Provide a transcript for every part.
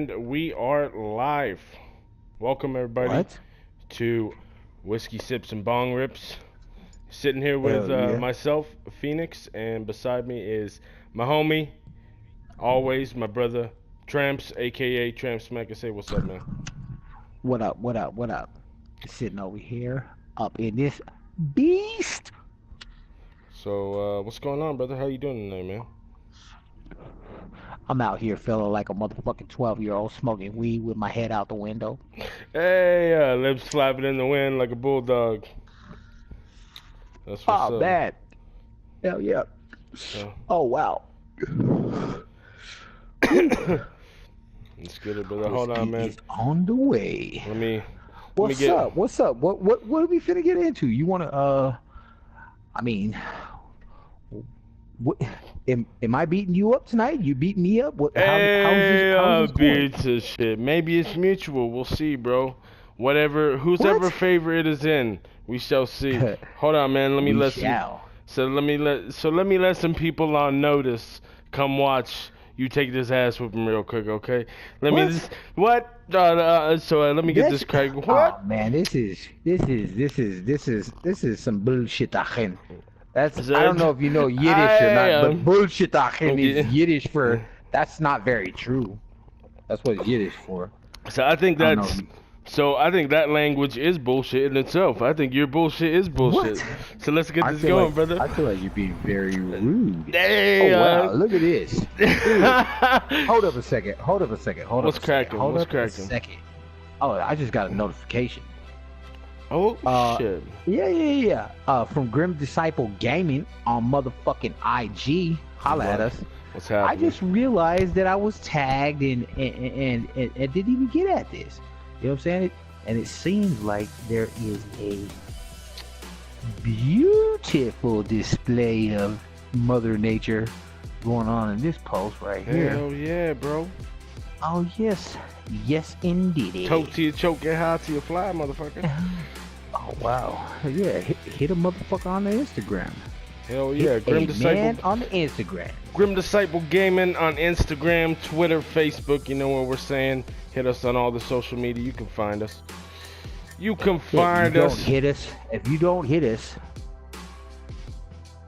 And we are live. Welcome everybody to Whiskey Sips and Bong Rips. Sitting here with myself, Phoenix, and beside me is my homie, always my brother, Tramps, aka Tramps Smack. Say what's up, man. What up? Sitting over here, up in this beast. So, what's going on, brother? How you doing tonight, man? I'm out here feeling like a motherfucking 12-year-old smoking weed with my head out the window. Hey, lips flapping in the wind like a bulldog. That's what's up. Oh, man. Hell yeah. Oh, wow. Let's get it, brother. Hold on, man. It's on the way. What's up? What's up? What are we finna get into? You wanna, I mean, what, am I beating you up tonight? You beating me up? How's this going? Shit. Maybe it's mutual. We'll see, bro. Whatever, whoever favor it is in, we shall see. Hold on, man. Let me let some people on notice come watch you take this ass whipping real quick, okay? Let me get this crack. What? Oh man, this is some bullshit. I don't know if you know Yiddish or not, but bullshit is Yiddish for that's not very true. That's what it's Yiddish for. So I think that language is bullshit in itself. I think your bullshit is bullshit. What? So let's get this going, brother. I feel like you're being very rude. Hey, oh wow, look at this. Hold up a second. What's cracking? Oh, I just got a notification. Oh shit. Yeah. From Grim Disciple Gaming on motherfucking IG. Holla at us. What's happening? I just realized that I was tagged and didn't even get at this. You know what I'm saying? And it seems like there is a beautiful display of Mother Nature going on in this post right here. Hell yeah, bro. Oh, yes. Yes, indeed. Choke to your choke, get high to your fly, motherfucker. Oh, wow. Yeah, hit a motherfucker on the Instagram. Hell yeah. Grim Disciple. Man on the Instagram. Grim Disciple Gaming on Instagram, Twitter, Facebook. You know what we're saying. Hit us on all the social media. You can find us. You can find us. If you don't hit us,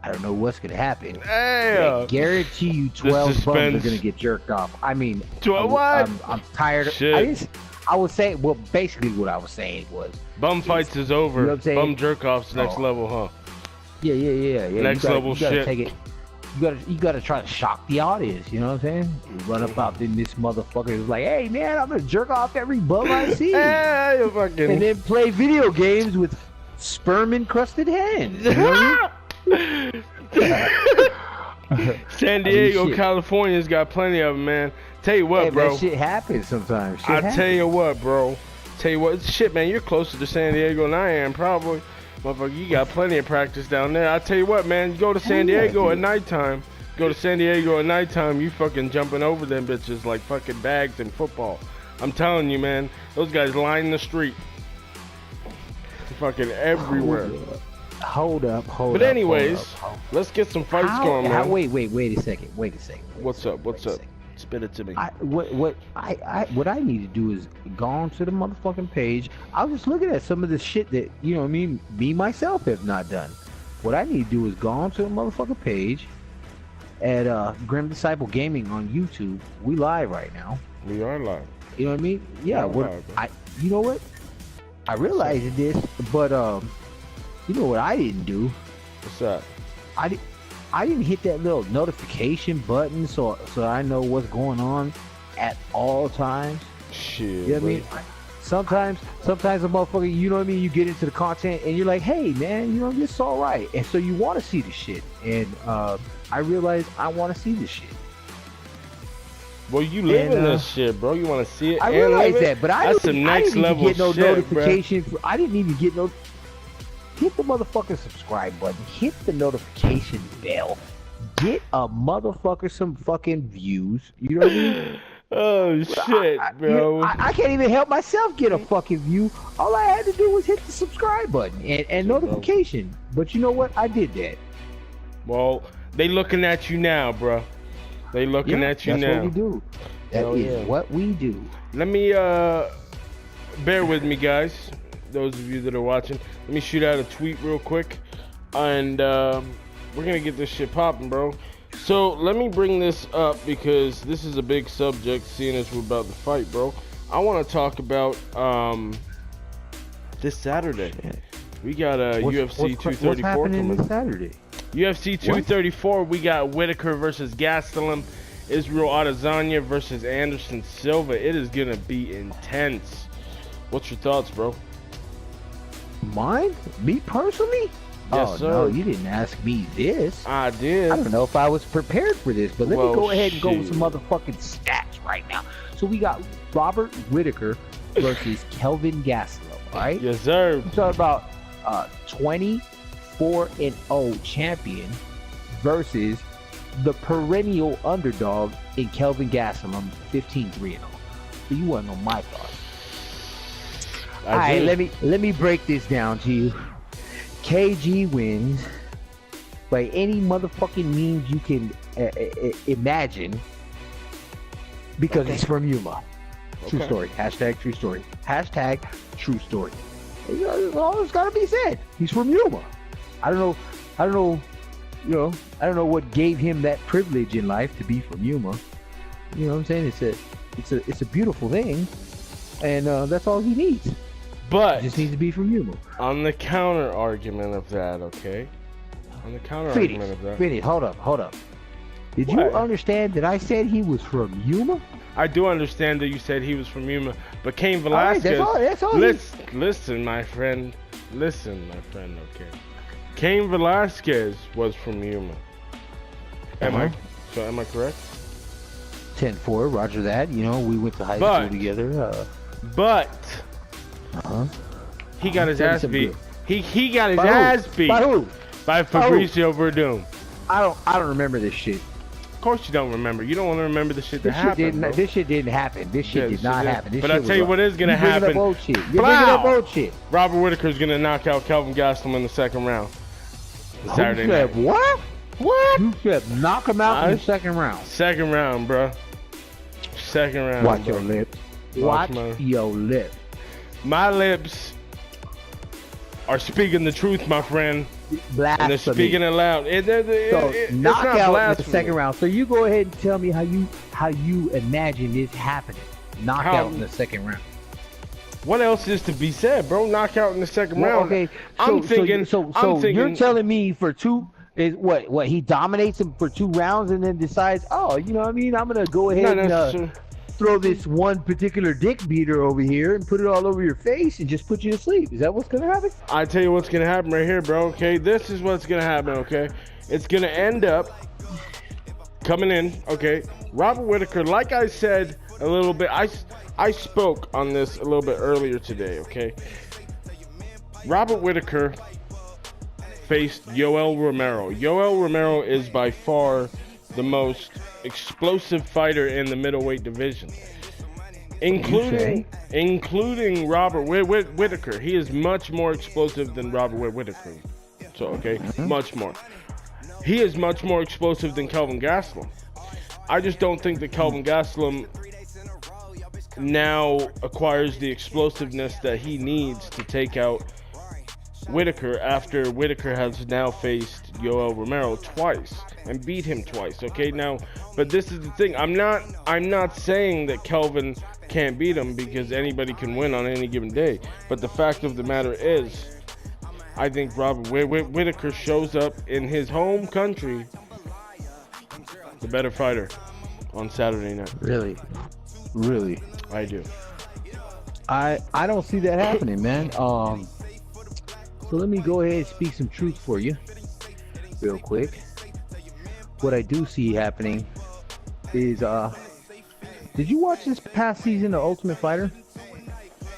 I don't know what's gonna happen. Hey, I guarantee you 12 bums are gonna get jerked off. I mean, 12 what? I'm tired. I was saying, well, basically what I was saying was bum fights is over. You know what I'm saying? Bum jerk off's next level, huh? Yeah. Next level shit. Take it. You gotta try to shock the audience, you know what I'm saying? You run up out in this motherfucker who's like, hey man, I'm gonna jerk off every bum I see. Hey, you fucking... And then play video games with sperm encrusted hands. You know what I mean? San Diego, California's got plenty of them, man. Tell you what, bro. That shit happens sometimes. Tell you what, bro. Shit, man, you're closer to San Diego than I am, probably. Motherfucker, you got plenty of practice down there. I tell you what, man, you go to San Diego at nighttime. You fucking jumping over them bitches like fucking bags in football. I'm telling you, man, those guys line the street. Fucking everywhere. Hold up. But anyways, let's get some fights going, man. Wait a second. What's up? Spit it to me. What I need to do is go on to the motherfucking page. I was just looking at some of the shit that, you know what I mean, me myself have not done. What I need to do is go on to the motherfucking page at Grim Disciple Gaming on YouTube. We live right now. We are live. You know what I mean? Yeah. You know what? I realized this, but you know what I didn't do? What's that? I didn't hit that little notification button so I know what's going on at all times. Shit. You know what I mean? Sometimes a motherfucker, you know what I mean, you get into the content and you're like, hey man, you know, this is alright. And so you want to see the shit. And I realized I want to see this shit. Well, you live in this shit, bro. You want to see it. I realize that, but I didn't even get no notification. Bro. I didn't even get no... Hit the motherfucking subscribe button. Hit the notification bell. Get a motherfucker some fucking views. You know what I mean? Oh, shit, bro. I can't even help myself get a fucking view. All I had to do was hit the subscribe button and notification. But you know what? I did that. Well, they looking at you now, bro. They looking at you now. That's what we do. That Hell is yeah. what we do. Let me bear with me, guys. Those of you that are watching, let me shoot out a tweet real quick, and we're gonna get this shit popping, bro. So let me bring this up because this is a big subject, seeing as we're about to fight, bro. I want to talk about this Saturday. We got a UFC 234 what's happening coming. this Saturday? UFC 234. We got Whitaker versus Gastelum, Israel Adesanya versus Anderson Silva. It is gonna be intense. What's your thoughts, bro? Mine? Me personally? Yes, oh sir. no, you didn't ask me this. I did. I don't know if I was prepared for this, but let me go ahead and go with shoot. some motherfucking stats right now. So we got Robert Whitaker versus Kelvin Gastelum, all right? Yes, sir. We're talking about 24-0 champion versus the perennial underdog in Kelvin Gastelum, 15-3-0. So you want to know my thoughts? All right, let me break this down to you. KG wins by any motherfucking means you can imagine because he's from Yuma. True story. Hashtag true story. Hashtag true story. All that's gotta be said. He's from Yuma. I don't know. You know, I don't know what gave him that privilege in life to be from Yuma. You know what I'm saying? It's a beautiful thing, and that's all he needs. But He just needs to be from Yuma. on the counter argument of that, okay? On the counter argument of that, Finish. Hold up. Did you What? understand that I said he was from Yuma? I do understand that you said he was from Yuma, but Cain All right, Velasquez. that's all. Listen, my friend. Okay. Cain Velasquez was from Yuma. Am I correct? 10-4, roger that. You know, we went to high school together. But Uh-huh. he got his Tell me ass something beat. good. He got his By who? ass beat By who? by Fabricio Verdum. I don't remember this shit. Of course you don't remember. You don't want to remember the shit that happened. Bro. This shit didn't happen. This shit did not happen. This But shit I'll tell you what is gonna You're bringing happen. up old shit. You're Blow! bringing up old shit. Robert Whitaker's gonna knock out Kelvin Gastelum in the second round. Saturday You said night. what? What? You said knock him out in the second round. Second round, bro. Second round. Watch bro. your lips. Watch Watch your lips. My lips are speaking the truth, my friend. And they're Blasphemy. speaking it loud. So It's not knockout in the blasphemy. second round. So you go ahead and tell me how you imagine this happening. Knockout in the second round. What else is to be said, bro? Knockout in the second Well, round. okay, I'm thinking. you're telling me for two is what he dominates him for 2 rounds and then decides, oh, you know what I mean? I'm gonna go ahead and throw this one particular dick beater over here and put it all over your face and just put you to sleep. Is that what's gonna happen? I tell you what's gonna happen right here, bro. Okay, this is what's gonna happen. Okay, it's gonna end up coming in. Okay, Robert Whitaker, like I said a little bit, I spoke on this a little bit earlier today. Okay, Robert Whitaker faced Yoel Romero. Yoel Romero is by far the most explosive fighter in the middleweight division, including Robert Whitaker. He is much more explosive than Robert Whitaker. So okay, much more. He is much more explosive than Kelvin Gastelum. I just don't think that Kelvin Gastelum now acquires the explosiveness that he needs to take out Whitaker after Whitaker has now faced Yoel Romero twice and beat him twice. Okay, now, but this is the thing. I'm not saying that Kelvin can't beat him because anybody can win on any given day. But the fact of the matter is, I think Robert Whitaker shows up in his home country, the better fighter, on Saturday night. Really? I do. I don't see that happening, man. So let me go ahead and speak some truth for you, real quick. What I do see happening is, did you watch this past season of Ultimate Fighter?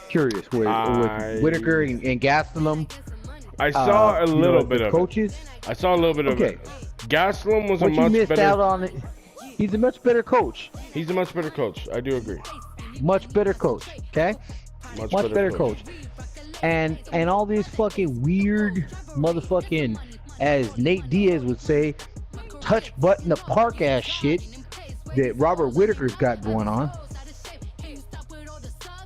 Curious, with Whitaker and Gastelum. I saw a little bit of coaches. I saw a little bit of it. Gastelum was a What you much missed better. out on it. He's a much better coach. He's a much better coach. I do agree. Much better coach. Okay. Much better coach. And all these fucking weird motherfucking, as Nate Diaz would say, touch button the park ass shit that Robert Whittaker's got going on.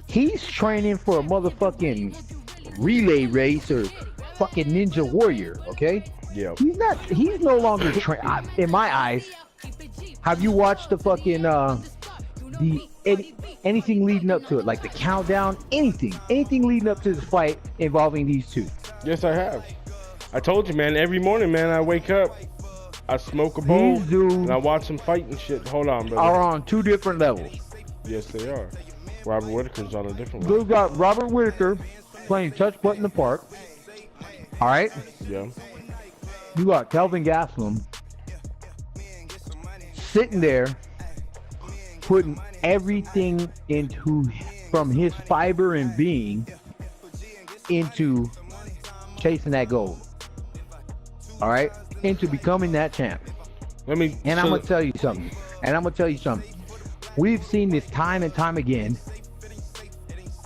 He's training for a motherfucking relay race or fucking Ninja Warrior, okay? Yeah. He's no longer in my eyes. Have you watched the fucking anything leading up to it, like the countdown, anything leading up to the fight involving these two? Yes, I have. I told you, man, every morning, man, I wake up, I smoke a bowl, and I watch them fight and shit. Hold on, brother. Are on two different levels. Yes, they are. Robert Whittaker's on a different level. We've got Robert Whittaker playing touch butt in the park. All right? Yeah. You got Kelvin Gastelum sitting there putting everything from his fiber and being into chasing that goal. All right? Into becoming that champ. I'm going to tell you something. We've seen this time and time again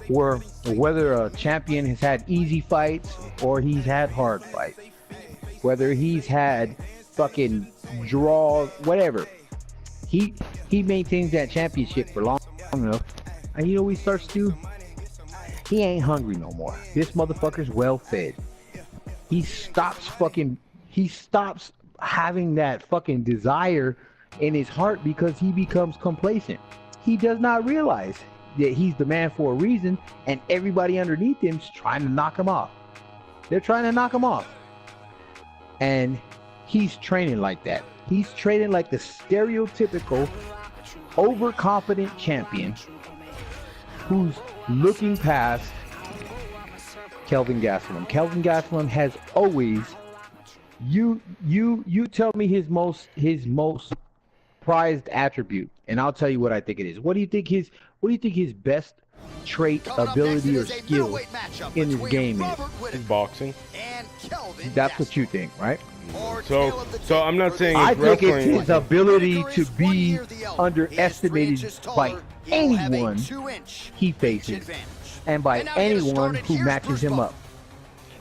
whether a champion has had easy fights or he's had hard fights. Whether he's had fucking draws, whatever. He maintains that championship for long enough. And you know what he starts to do? He ain't hungry no more. This motherfucker's well fed. He stops having that fucking desire in his heart because he becomes complacent. He does not realize that he's the man for a reason, and everybody underneath him is trying to knock him off. They're trying to knock him off. And he's training like that. He's training like the stereotypical overconfident champion who's looking past Kelvin Gastelum. Kelvin Gastelum has always, you tell me his most prized attribute, and I'll tell you what I think it is. What do you think his best trait, ability, or skill in his game is? Boxing. That's what you think, right? So I'm not saying I it's think it's wrestling. his ability to be underestimated by anyone he faces, and by anyone who matches him up.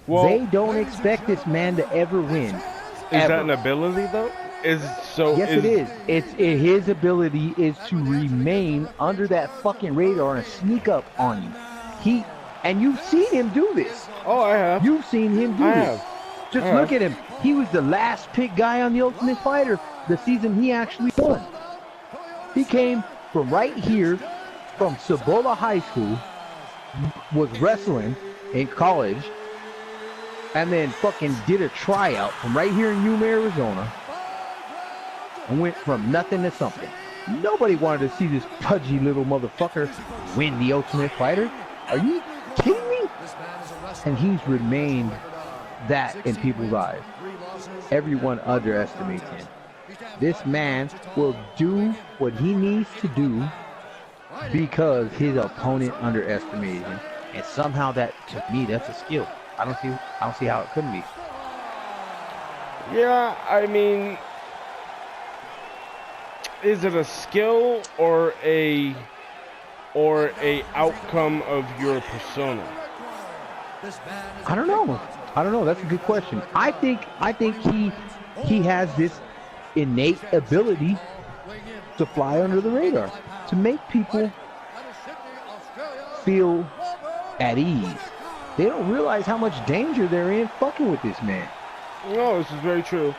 Well, They don't expect this man to ever win. is ever. that an ability though? Yes, it is. His ability is to remain under that fucking radar and sneak up on you. And you've seen him do this. Oh, I have. You've seen him do this. Just look at him. He was the last pick guy on the Ultimate Fighter the season he actually won. He came from right here, from Cibola High School, was wrestling in college, and then fucking did a tryout from right here in Yuma, Arizona, and went from nothing to something. Nobody wanted to see this pudgy little motherfucker win the Ultimate Fighter. Are you kidding me? And he's remained that in people's eyes. Everyone underestimates him. This man will do what he needs to do because his opponent underestimated him. And somehow that, to me, that's a skill. I don't see how it couldn't be. Yeah, I mean, is it a skill or a outcome of your persona? I don't know. That's a good question. I think he has this innate ability to fly under the radar, to make people feel at ease. They don't realize how much danger they're in fucking with this man. No, this is very true.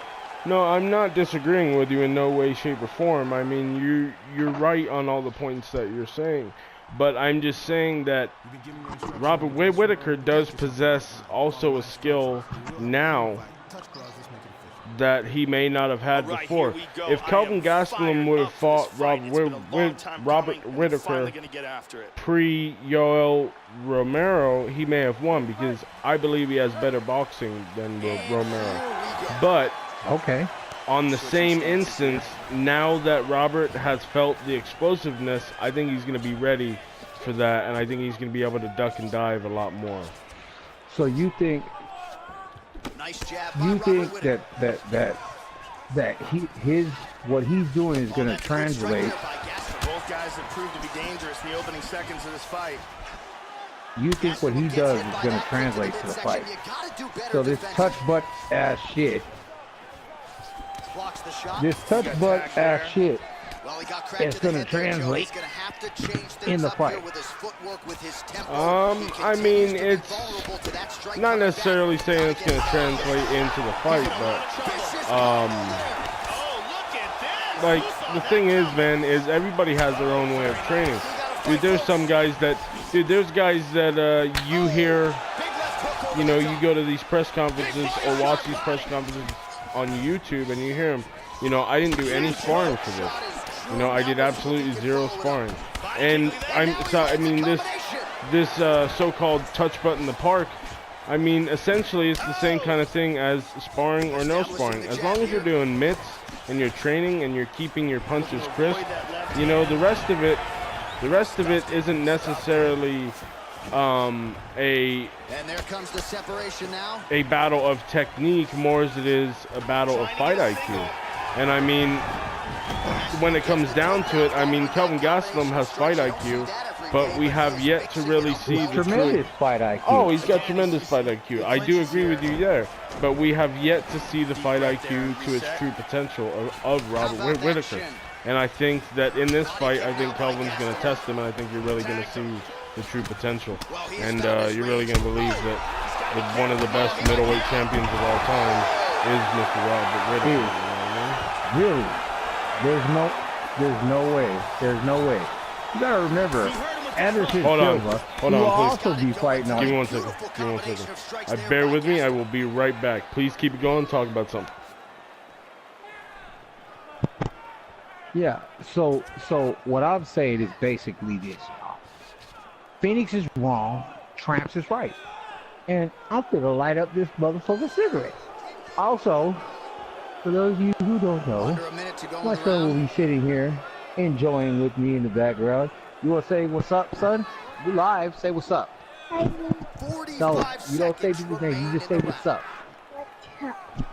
No, I'm not disagreeing with you in no way, shape, or form. I mean, you're right on all the points that you're saying. But I'm just saying that Robert Whittaker does possess also a skill now that he may not have had before. If Kelvin Gastelum would have fought Robert Whittaker pre-Yoel Romero, he may have won, because I believe he has better boxing than Romero. But okay, on the same instance, now that Robert has felt the explosiveness, I think he's going to be ready for that, and I think he's going to be able to duck and dive a lot more. So you think that what he's doing is going to translate? Both guys have proved to be dangerous in the opening seconds of this fight. You think what he does is going to translate to the fight? So this touch butt ass shit. Well, he got it's going to translate in the fight. I mean, it's not necessarily saying it's going to translate into the fight, but like the thing is, man, is everybody has their own way of training. Dude, there's some guys that, there's guys that you hear, you know, you go to these press conferences or watch these press conferences on YouTube and you hear them, you know, I didn't do any sparring for this. You know, I did absolutely zero sparring. And I mean, this so-called touch butt in the park, I mean, essentially it's the same kind of thing as sparring or no sparring. As long as you're doing mitts and you're training and you're keeping your punches crisp, you know, the rest of it isn't necessarily a battle of technique more as it is a battle of fight IQ. And I mean, when it comes down to it, I mean, Kelvin Gastelum has fight IQ, but we have yet to really see the tremendous fight IQ. Oh, he's got tremendous fight IQ. I do agree with you there, but we have yet to see the fight IQ to its true potential of Robert Whittaker. And I think that in this fight, I think Kelvin's going to test him, and I think you're really going to see the true potential. And you're really going to believe that one of the best middleweight champions of all time is Mr. Robert Whittaker. You know what I mean? Really? There's no way. You gotta remember, Anderson Silva will also be fighting on. Give me 1 second. Bear with me. I will be right back. Please keep it going. Talk about something. Yeah. So what I'm saying is basically this. Phoenix is wrong. Tramps is right. And I'm gonna light up this motherfucking cigarette. Also, for those of you who don't know, my son will be sitting here enjoying with me in the background. You want to say what's up, son? You live. Say what's up. No, you don't say anything. You just say what's up.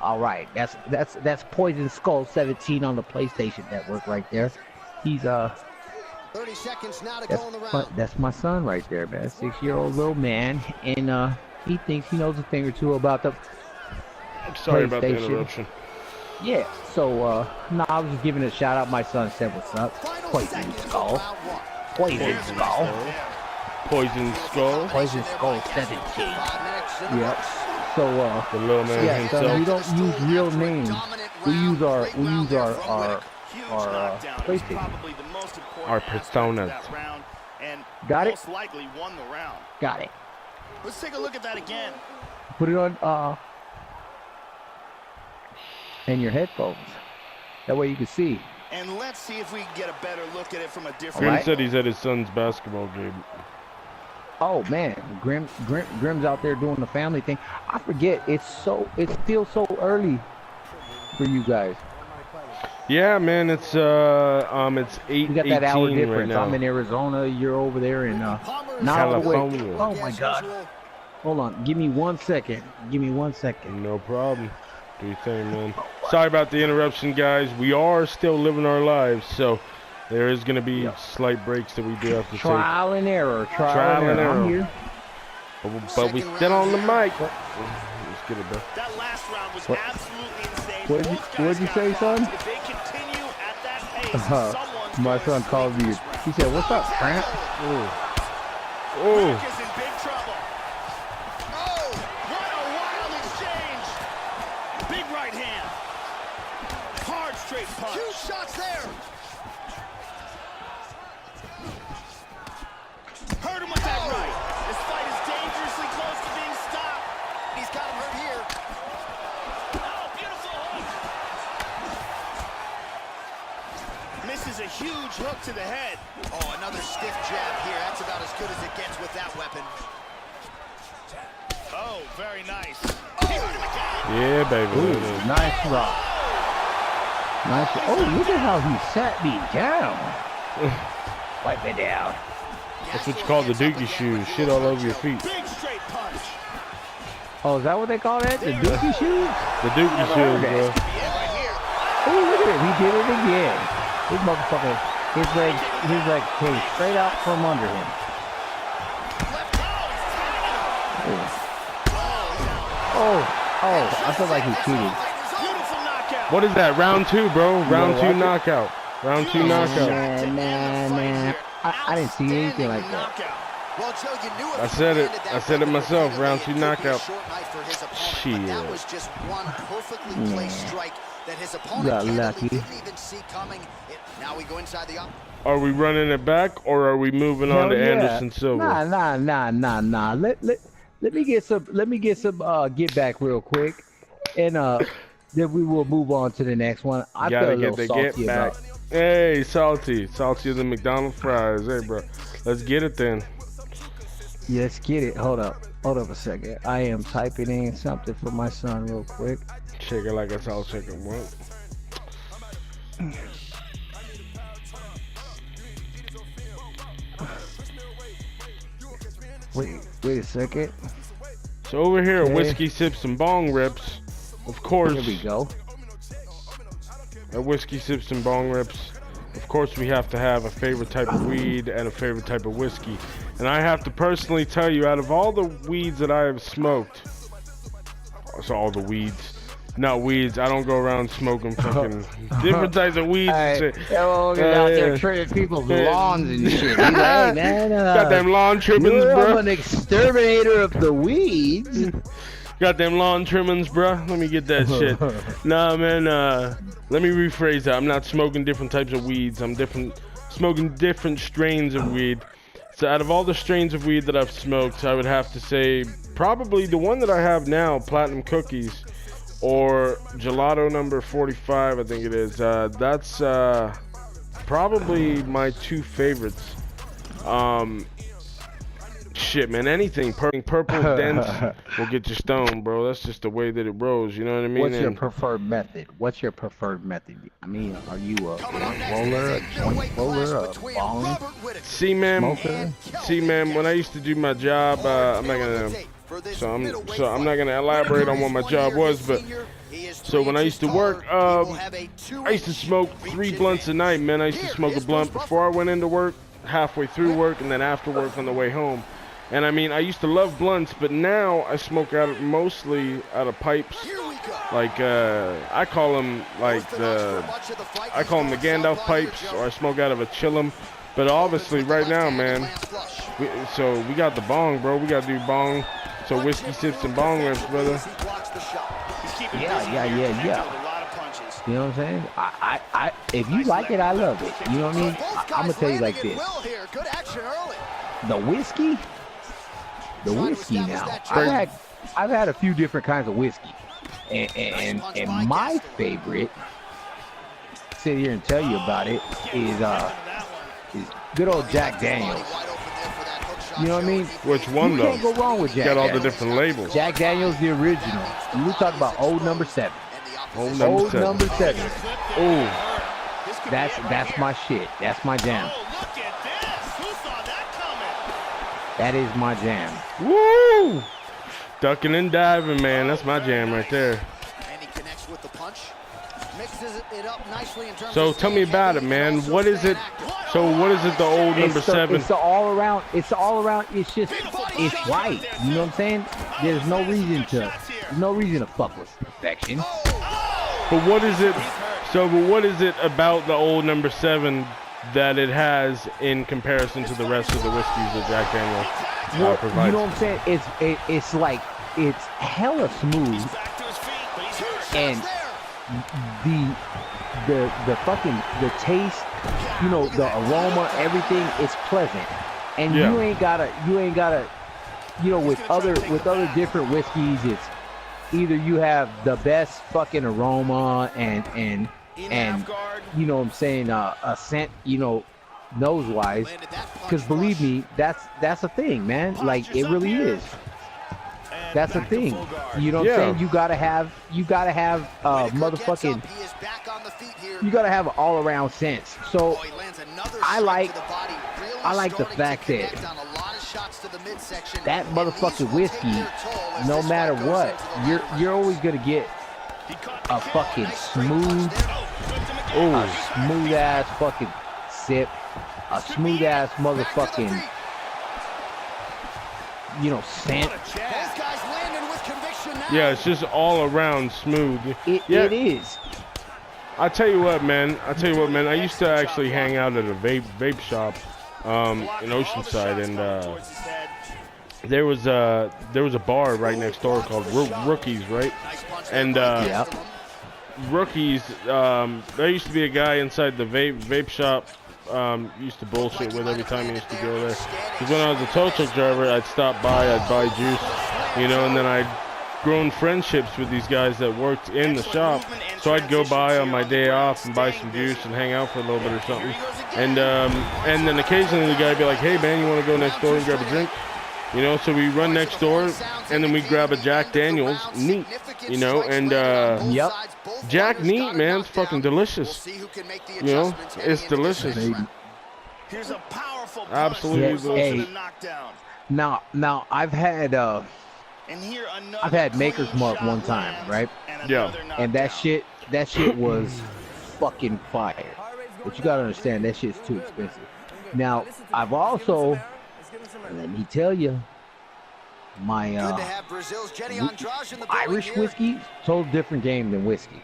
All right. That's Poison Skull 17 on the PlayStation Network right there. He's 30 seconds now to go in the round. That's my son right there, man. 6-year-old little man, and he thinks he knows a thing or two about the I'm sorry about the interruption. Yeah, so, no, I was just giving a shout out. My son said, what's up? Poison Skull. Poison Skull. Poison Skull. Poison Skull 17. Yep. So, the little man himself. So we don't use real names. We use our PlayStation. Our personas. Got it? Got it. Let's take a look at that again. Put it on, and your headphones. That way you can see. And let's see if we can get a better look at it from a different Grim said he's at his son's basketball game. Oh man, Grim's out there doing the family thing. I forget, it feels so early for you guys. Yeah, man, it's 8:18 We got that hour difference. Right now. I'm in Arizona, you're over there in California. Oh my God. Hold on, give me 1 second. No problem. Do your thing, man. Sorry about the interruption, guys. We are still living our lives, so there is going to be slight breaks that we do have to Trial and error. I'm here. But we still on the mic. Let's get it, bro. That last round was absolutely insane. What'd you say, son? If they continue at that pace, my son called me. He said, "What's up, Tramp?" Oh. Is in big trouble. Oh, what a wild exchange. Big right hand. Hard straight punch. 2 shots there. Hurt him with that right. This fight is dangerously close to being stopped. He's got him hurt here. Oh, beautiful hook. Misses a huge hook to the head. Oh, another stiff jab here. That's about as good as it gets with that weapon. Oh, very nice. Oh, he hurt him again. Yeah, baby. Ooh, nice rock. Nice. Oh, look at how he sat me down. Wipe me down. That's what you call the dookie shoes. Shit all over your feet. Big straight punch. Oh, is that what they call that? The dookie shoes? The dookie shoes, bro. Oh, look at it. He did it again. This motherfucker, his leg came straight out from under him. Oh, I feel like he cheated. What is that? Round 2, bro. Round 2 knockout. Round 2 knockout. Nah. I didn't see anything like that. Well, Joe, you knew if I he said it. landed that I said it weapon myself. repeatedly, Round it 2 could be a knockout. short night for his opponent, Shit. but that was just one perfectly placed strike that his opponent Got candidly lucky. didn't even see coming. Now we go inside the Are we running it back, or are we moving on to Hell yeah. Anderson Silva? Nah. Let me get some get back real quick, and then we will move on to the next one. I feel a Gotta little get the salty get back. about. Hey, saltier than McDonald's fries. Hey, bro, let's get it then. Yeah, let's get it. Hold up a second. I am typing in something for my son real quick. Check it like it's all chicken. What? Wait a second. So over here, Okay. Whiskey Sips and Bong Rips. Of course, Here we go. at Whiskey Sips and Bong Rips, of course we have to have a favorite type of weed and a favorite type of whiskey. And I have to personally tell you, out of all the weeds that I have smoked, so all the weeds, not weeds, I don't go around smoking fucking different types of weeds and shit. Out there trimming people's lawns and shit. He's like, hey, man, Goddamn lawn trimmings, I'm bro. an exterminator of the weeds. Goddamn lawn trimmings, bro. Let me get that shit. Nah, man, let me rephrase that. I'm not smoking different types of weeds. I'm smoking different strains of weed. So out of all the strains of weed that I've smoked, I would have to say probably the one that I have now, Platinum Cookies, or Gelato number 45, I think it is. That's probably my two favorites. Shit, man, anything purple dense will get you stoned, bro. That's just the way that it rolls. You know what I mean? What's your preferred method? I mean, are you a roller, a joint roller, a bong See, man, smoker? when I used to do my job, I'm not gonna elaborate on what my job was, but so when I used to work, I used to smoke 3 blunts a night, man. I used to smoke a blunt before I went into work, halfway through work, and then after work on the way home. And I mean, I used to love blunts, but now I smoke mostly out of pipes. Like I call them the Gandalf pipes, or I smoke out of a Chillum. But obviously, right now, man, we got the bong, bro. We gotta do bong. So Whiskey Sips and Bong Rips, brother. Yeah. You know what I'm saying? I if you like it, I love it. You know what I mean? I'm gonna tell you like this. The whiskey now. I've had a few different kinds of whiskey, and my favorite, sit here and tell you about it, is good old Jack Daniels. You know what I mean? Which one, though? You can't go wrong with Jack Got all Daniels. the different labels. Jack Daniels, the original. We talk about old number 7. Old Old number number 7. Oh, That's my shit. That's my jam. That is my jam. woo! Ducking and diving, man. That's my jam right there. And he connects with the punch. Mixes it up nicely in terms So of tell me about it, man. What is it? So what is it? The old number 7. It's the all around. It's white. You know what I'm saying? There's no reason to fuck with perfection. But what is it? So, but what is it about the old number 7 that it has in comparison to the rest of the whiskeys that Jack Daniels provides? You know what I'm saying? It's like it's hella smooth, and the fucking the taste, you know, the aroma, everything is pleasant, and Yeah. you ain't gotta, you know, with other different whiskeys, it's either you have the best fucking aroma and you know what I'm saying, a scent, you know, nose wise, because believe me, that's a thing, man. Like it really is. That's a thing. You know what I'm saying? You gotta have motherfucking. You gotta have an all-around sense. So I like the fact that that motherfucking whiskey, no matter what, you're always gonna get a fucking smooth ass fucking sip, a smooth ass motherfucking, you know, scent. Yeah, it's just all around smooth. It is. I tell you what, man. I used to actually hang out at a vape shop in Oceanside, and there was a bar right next door called Rookies, right? And Yeah. Rookies, there used to be a guy inside the vape shop. Used to bullshit with every time he used to go there. Because when I was a tow truck driver, I'd stop by, I'd buy juice, you know, and then I'd grown friendships with these guys that worked in the shop. So I'd go by on my day off and buy some juice and hang out for a little bit or something. And then occasionally the guy would be like, hey man, you want to go next door and grab a drink? You know, so we run next door and then we grab a Jack Daniels neat, you know, and Yep. Jack neat, man, it's fucking delicious. You know, it's delicious. Here's a powerful Absolutely Yes. delicious. Hey. Now I've had Maker's Mark one time, right? Yeah. And that shit was fucking fire. But you gotta understand, that shit's too expensive. Now, I've also, let me tell you, my Irish whiskey, total different game than whiskey.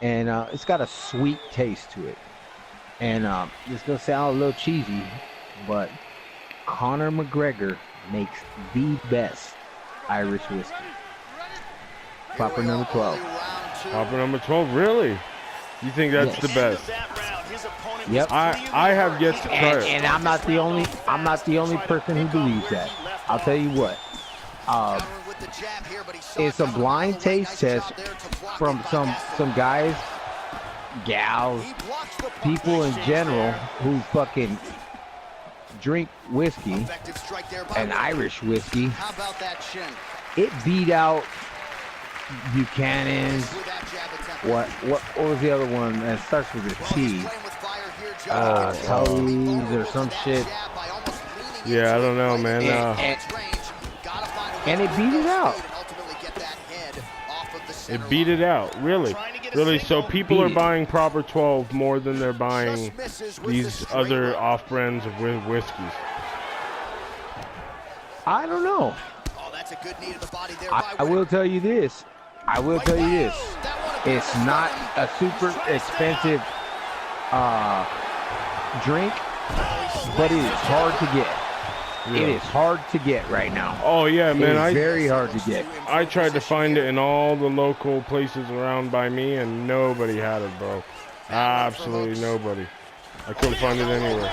And it's got a sweet taste to it. And this gonna sound a little cheesy, but Conor McGregor makes the best Irish whiskey. Proper number 12. Proper number 12, really? You think that's the best? Yep. I have yet to try it. And I'm not the only person who believes that. I'll tell you what. It's a blind taste test from some guys, gals, people in general who fucking drink whiskey and Irish whiskey. It beat out Buchanan's. What was the other one that starts with a T? Tully's or some shit. Yeah, I don't know, man. And it beat it out. It beat it out, really. Really, so people are buying Proper 12 more than they're buying these other off-brands of whiskeys. I don't know. I will tell you this. It's not a super expensive drink, but it is hard to get. Yeah. It is hard to get right now. Oh yeah, man! It's very hard to get. I tried to find it in all the local places around by me, and nobody had it, bro. Absolutely nobody. I couldn't find it anywhere.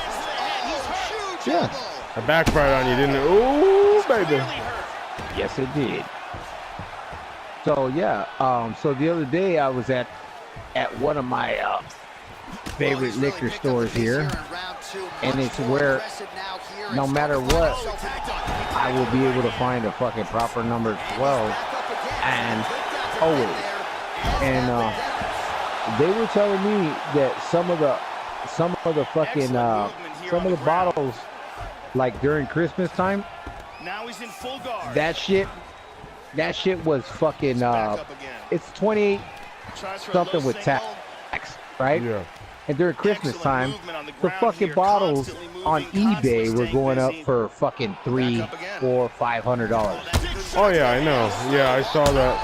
Yeah. I backfired on you, didn't it? Ooh, baby. Yes, it did. So yeah. So the other day I was at one of my favorite liquor stores here, and it's where no matter what, I will be able to find a fucking proper number 12, and always. And they were telling me that some of the bottles, like during Christmas time, that shit was fucking it's 28 something with tax, right? Yeah. And during Christmas time, the fucking bottles on eBay were going up for fucking $300, $400, $500. Oh yeah, I know. Yeah, I saw that.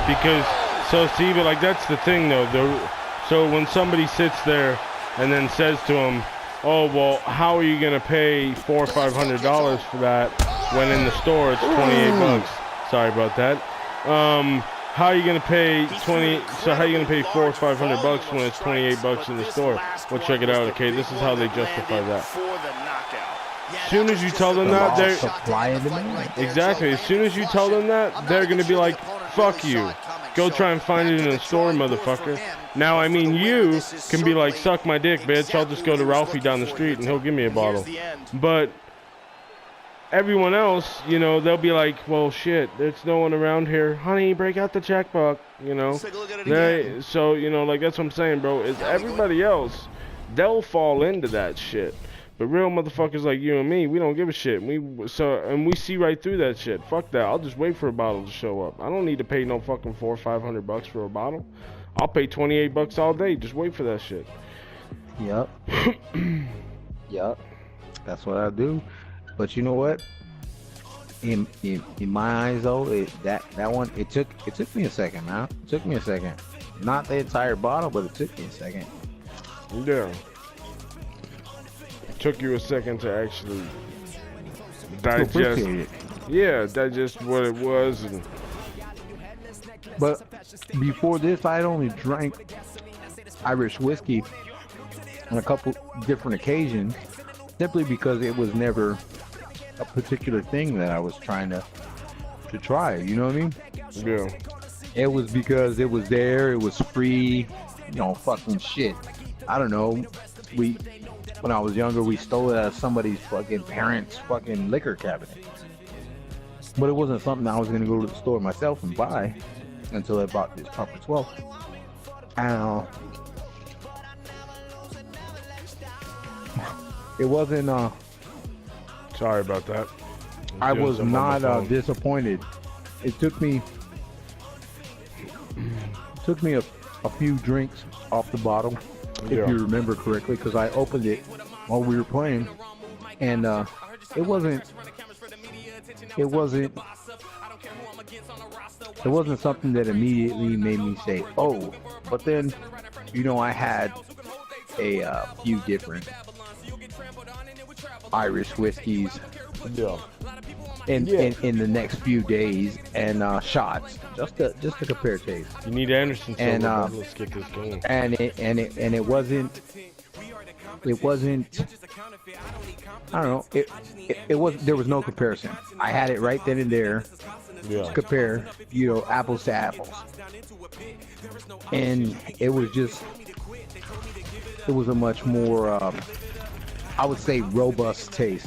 Because so see, but like that's the thing though. So when somebody sits there and then says to them, "Oh well, how are you gonna pay $400 or $500 for that when in the store it's 28 bucks?" Sorry about that. How are you gonna pay how are you gonna pay $400 or $500 when it's 28 bucks in the store? Well, check it out, okay? This is how they justify that. As soon as you tell them that, they're exactly. As soon as you tell them that, they're gonna be like, "Fuck you. Go try and find it in the store, motherfucker." Now, I mean, you can be like, "Suck my dick, bitch. I'll just go to Ralphie down the street and he'll give me a bottle." But everyone else, you know, they'll be like, "Well, shit, there's no one around here. Honey, break out the checkbook," you know. So, you know, like, that's what I'm saying, bro, is everybody else, they'll fall into that shit. But real motherfuckers like you and me, we don't give a shit. We see right through that shit. Fuck that. I'll just wait for a bottle to show up. I don't need to pay no fucking $400 or $500 for a bottle. I'll pay 28 bucks all day. Just wait for that shit. Yep. Yep. That's what I do. But you know what? In my eyes, though, that one, it took me a second, man. It took me a second. Not the entire bottle, but it took me a second. Yeah. Took you a second to actually digest. Appreciate it. Yeah, digest what it was. And But before this, I had only drank Irish whiskey on a couple different occasions, simply because it was never a particular thing that I was trying to try. You know what I mean? yeah. It was because it was there, it was free, you know, fucking shit. I don't know. When I was younger, we stole it out of somebody's fucking parents' fucking liquor cabinet. But it wasn't something I was gonna go to the store myself and buy until I bought this proper 12. It wasn't. Sorry about that. I was not disappointed. It took me a few drinks off the bottle, if Yeah. you remember correctly, because I opened it while we were playing, and it wasn't something that immediately made me say, oh. But then, you know, I had a few different Irish whiskeys Yeah. in the next few days, and shots just to compare taste. You need Anderson Silva. And, man. Let's get this going. And it wasn't. I don't know. It was. There was no comparison. I had it right then and there Yeah. to compare, you know, apples to apples. And it was just. It was a much more, I would say, robust taste.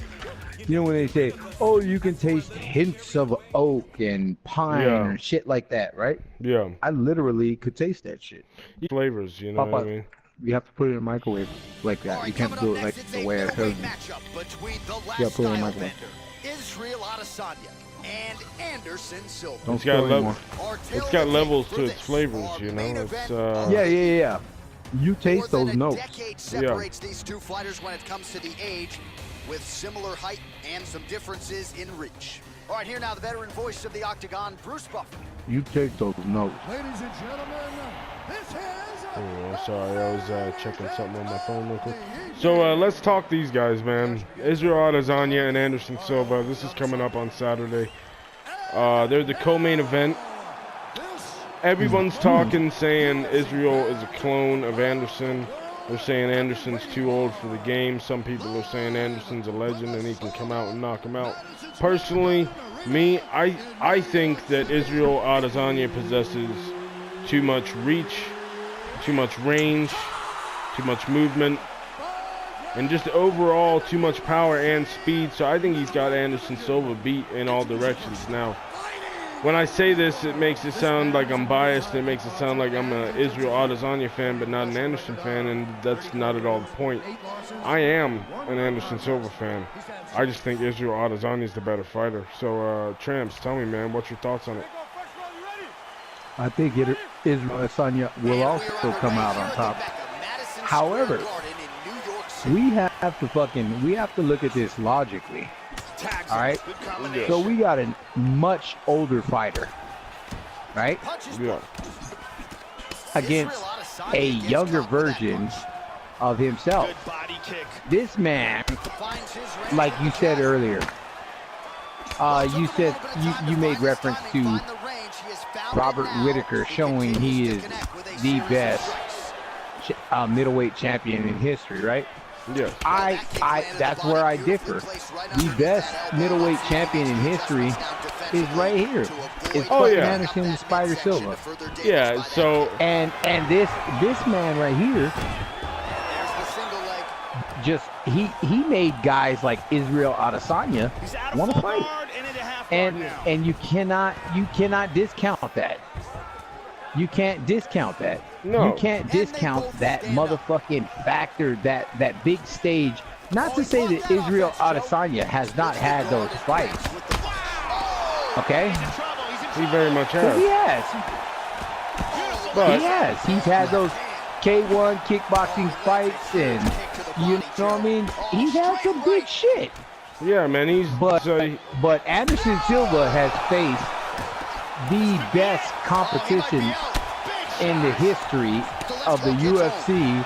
You know when they say, "Oh, you can taste hints of oak and pine Yeah. and shit like that," right? Yeah. I literally could taste that shit. Flavors, you know what I mean? You have to put it in the microwave like that. You can't do it like the way I told you. Yeah, put it in the microwave. Israel Adesanya and Anderson Silva. Don't It's got spill anymore. It's got levels to its flavors, you know. It's Yeah. You taste More than those a notes. decade separates these two fighters when it comes to the age, with similar height and some differences in reach. All right, here now the veteran voice of the Octagon, Bruce Buffer. You taste those notes. Ladies and gentlemen, this is I'm sorry, I was checking something on my phone real quick. So let's talk these guys, man. Israel Adesanya and Anderson Silva. This is coming up on Saturday. They're the co-main event. Everyone's talking, saying Israel is a clone of Anderson. They're saying Anderson's too old for the game. Some people are saying Anderson's a legend and he can come out and knock him out. Personally, I think that Israel Adesanya possesses too much reach, too much range, too much movement, and just overall too much power and speed. So I think he's got Anderson Silva beat in all directions. Now, when I say this, it makes it sound like I'm biased. It makes it sound like I'm an Israel Adesanya fan, but not an Anderson fan, and that's not at all the point. I am an Anderson Silva fan. I just think Israel Adesanya is the better fighter. So, Tramps, tell me, man, what's your thoughts on it? I think Israel Adesanya will also come out on top. However, we have to look at this logically. All right, so we got a much older fighter, right? Yeah. Against a younger version of himself. This man, like you said earlier, you made reference to Robert Whittaker showing he is the best middleweight champion in history, right? Yes. That's where I differ. The best middleweight champion in history is right here. It's fucking Anderson the Spider Silva. Yeah, so and this man right here, just he made guys like Israel Adesanya want to fight, and you cannot discount that. You can't discount that. No. You can't discount that motherfucking factor, that big stage. Not to say that Israel Adesanya has not had those fights. Okay? he very much So has. he has. But He has. He's had those K1 kickboxing fights, and you know what I mean? He's had some good shit. yeah, man, he's But Anderson Silva has faced the best competition in the history of the UFC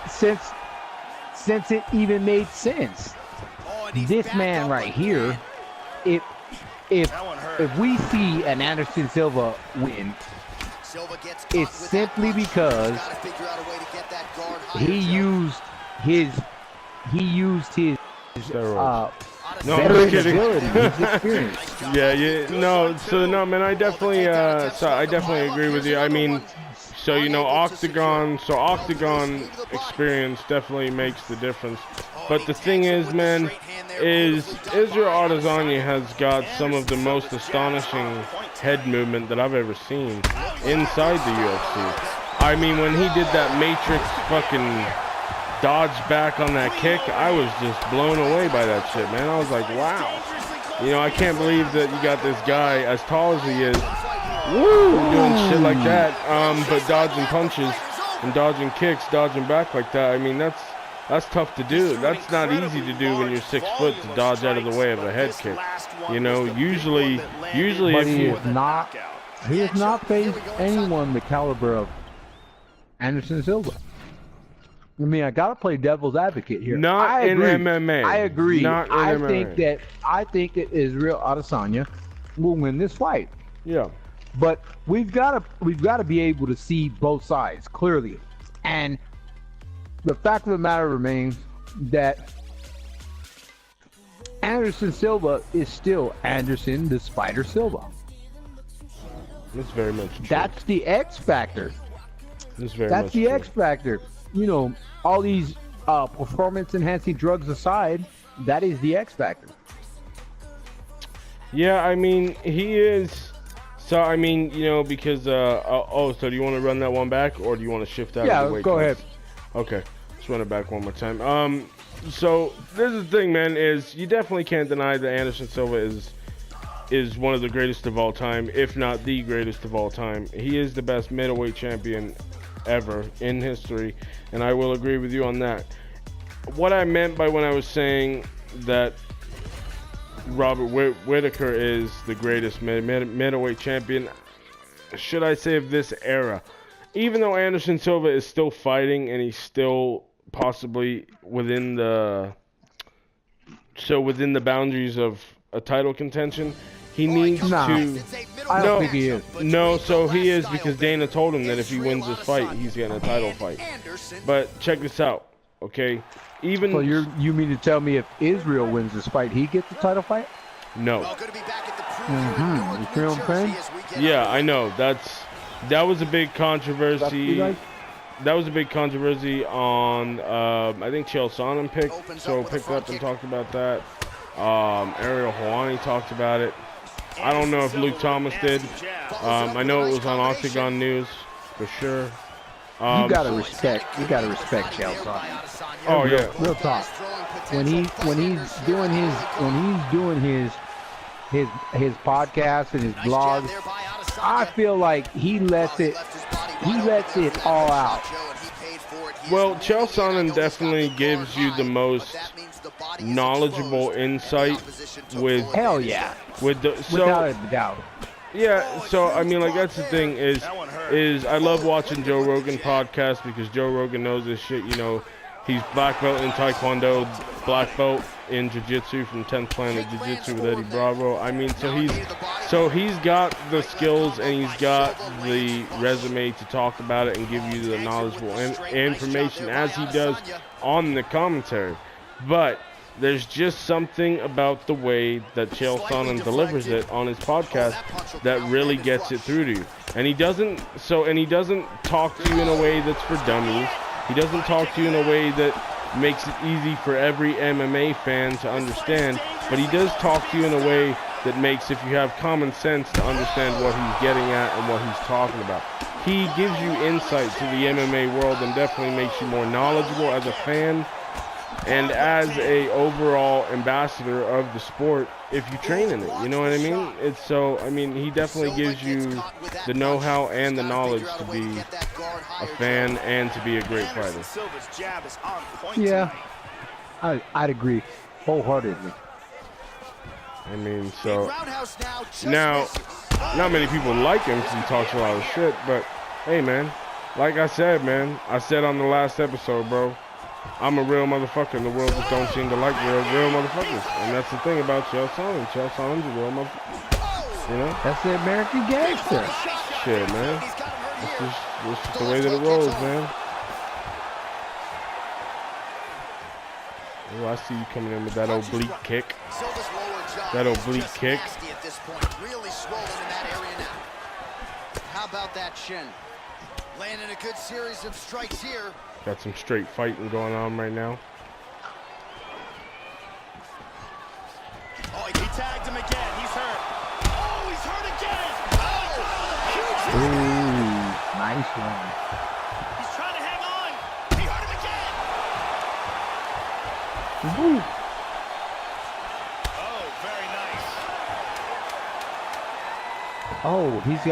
since it even made sense. This man right here, if we see an Anderson Silva win, it's simply because he used his veteran ability, his experience. Yeah. No, so no, man. I definitely agree with you. I mean, so Octagon experience definitely makes the difference. But the thing is, man, is Israel Adesanya has got some of the most astonishing head movement that I've ever seen inside the UFC. I mean, when he did that Matrix fucking dodge back on that kick, I was just blown away by that shit, man. I was like, wow. I can't believe that you got this guy as tall as he is, doing shit like that, but dodging punches and dodging kicks, dodging back like that. I mean, that's tough to do. That's not easy to do when you're 6 foot, to dodge out of the way of a head kick. Usually But if he you has not faced anyone the caliber of Anderson Silva. I mean, I gotta play devil's advocate here. Not in MMA. I agree. Not in MMA. I think that Israel Adesanya will win this fight. Yeah. But we've got to be able to see both sides clearly, and the fact of the matter remains that Anderson Silva is still Anderson the Spider Silva. That's very much true. That's the X factor. That's the X factor. All these performance-enhancing drugs aside, that is the X factor. Yeah, I mean, he is. So, I mean, because, so do you want to run that one back, or do you want to shift out of the weight go class? ahead. Okay, let's run it back one more time. So, this is the thing, man, is you definitely can't deny that Anderson Silva is one of the greatest of all time, if not the greatest of all time. He is the best middleweight champion ever in history, and I will agree with you on that. What I meant by when I was saying that Robert Whittaker is the greatest middleweight champion, should I say, of this era. Even though Anderson Silva is still fighting and he's still possibly within the boundaries of a title contention, he needs to. I don't think he is. No, so he is, because Dana told him that if he wins this fight, he's getting a title fight. But check this out, okay? So you mean to tell me if Israel wins this fight, he gets the title fight? No. You feel what I'm saying? Yeah, I know. That was a big controversy. That was a big controversy on, I think Chael Sonnen picked up and talked about that. Ariel Helwani talked about it. I don't know if Luke Thomas did. I know it was on Octagon News for sure. You gotta respect Chael Sonnen. Oh yeah, real talk. When he's doing his podcast and his blogs, I feel like he lets it all out. Well, Chael Sonnen definitely gives you the most knowledgeable insight with. Hell yeah. Without a doubt. Yeah, so I mean, like, that's the thing is I love watching Joe Rogan podcast, because Joe Rogan knows this shit. He's black belt in Taekwondo, black belt in Jiu-Jitsu from 10th Planet Jiu-Jitsu with Eddie Bravo. I mean, so he's got the skills and he's got the resume to talk about it and give you the knowledgeable information as he does on the commentary. But there's just something about the way that Chael Sonnen delivers it on his podcast that really gets it through to you. And he doesn't talk to you in a way that's for dummies. He doesn't talk to you in a way that makes it easy for every MMA fan to understand, but he does talk to you in a way that makes, if you have common sense, to understand what he's getting at and what he's talking about. He gives you insight to the MMA world and definitely makes you more knowledgeable as a fan and as a overall ambassador of the sport if you train in it. You know what I mean? He definitely gives you the know-how and the knowledge to be a fan and to be a great fighter. Yeah, I'd agree wholeheartedly. I mean, so Roundhouse now. Just now, misses. not many people like him because he talks a lot of shit. But hey, man, like I said, man, I said on the last episode, bro, I'm a real motherfucker, and the world just don't seem to like real motherfuckers. And that's the thing about Chael Sonnen. Chael Sonnen's a real motherfucker. You know? That's the American gangster. Shit, man. He's got him hurt here. This is the way that it rolls, man. Oh, I see you coming in with that oblique kick. Silva's lower jaw That is oblique just kick. nasty at this point. Really swollen in that area now. How about that shin? Landing a good series of strikes here. Got some straight fighting going on right now. Oh, he tagged him again. He's hurt. Oh, he's hurt again. Oh, huge. Ooh, nice one. He's trying to hang on. He hurt him again. Woo. Oh, very nice. Oh, he's